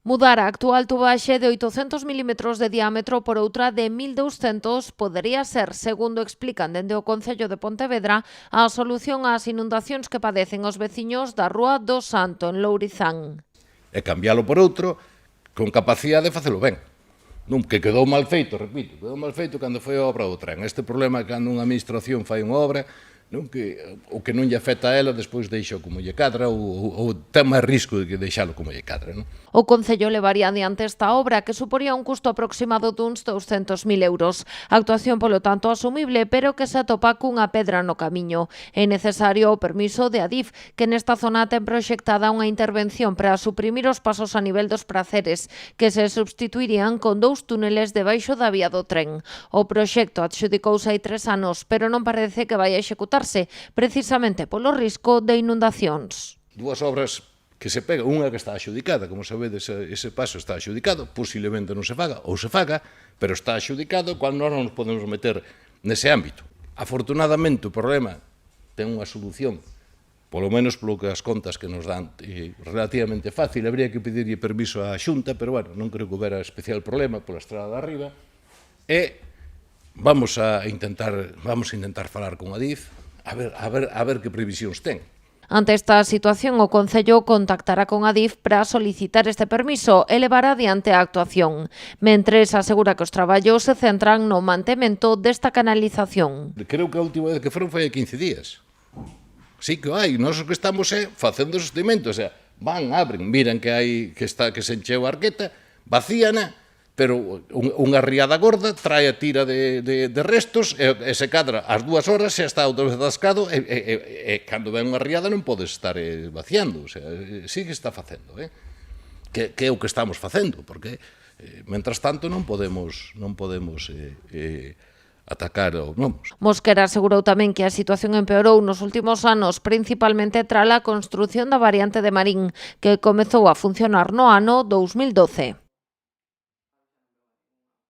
Mudar a actual tubaxe de 800 milímetros de diámetro por outra de 1200 podería ser, segundo explican dende o Concello de Pontevedra, a solución ás inundacións que padecen os veciños da Rúa do Santo, en Lourizán. E cambialo por outro con capacidade de facelo ben. Non, que quedou mal feito, repito, quedou mal feito cando foi a obra do tren. Este problema é cando unha administración fai unha obra, non, o que non lle afecta a ela, despois deixa como lle cadra ou ten máis risco de que deixalo como lle cadra. Non? O Concello levaría adiante esta obra que suporía un custo aproximado duns 200.000 euros. A actuación, polo tanto, asumible, pero que se atopa cunha pedra no camiño. É necesario o permiso de Adif, que nesta zona ten proxectada unha intervención para suprimir os pasos a nivel dos Praceres, que se substituirían con 2 túneles debaixo da vía do tren. O proxecto adxudicouse hai 3 anos, pero non parece que vai a executarse, precisamente polo risco de inundacións. Dúas obras que se pega, unha que está axudicada, como sabedes, ese paso está axudicado, posiblemente non se faga, ou se faga, pero está axudicado, cuando nós non nos podemos meter nese ámbito. Afortunadamente, o problema ten unha solución, polo menos polo que as contas que nos dan, relativamente fácil. Habría que pedirlle permiso á Xunta, pero, bueno, non creo que houbera especial problema pola estrada de arriba, e vamos a intentar falar con Adif, a ver que previsións ten. Ante esta situación, o Concello contactará con Adif para solicitar este permiso e levar adiante a actuación. Mentres, asegura que os traballos se centran no mantemento desta canalización. Creo que a última vez que foron foi hai 15 días. Sí que hai, nós o que estamos facendo o sostenimento, o sea, van, abren, miran que se encheu a arqueta, vacíana, pero unha riada gorda trae a tira de restos e se cadra ás 2 horas xa está outra vez atascado e cando ven unha riada non podes estar vaciando, o sea, sí que está facendo, que é o que estamos facendo, porque mentras tanto non podemos atacar o gnomos. Mosquera asegurou tamén que a situación empeorou nos últimos anos, principalmente tras a construción da variante de Marín, que comezou a funcionar no ano 2012.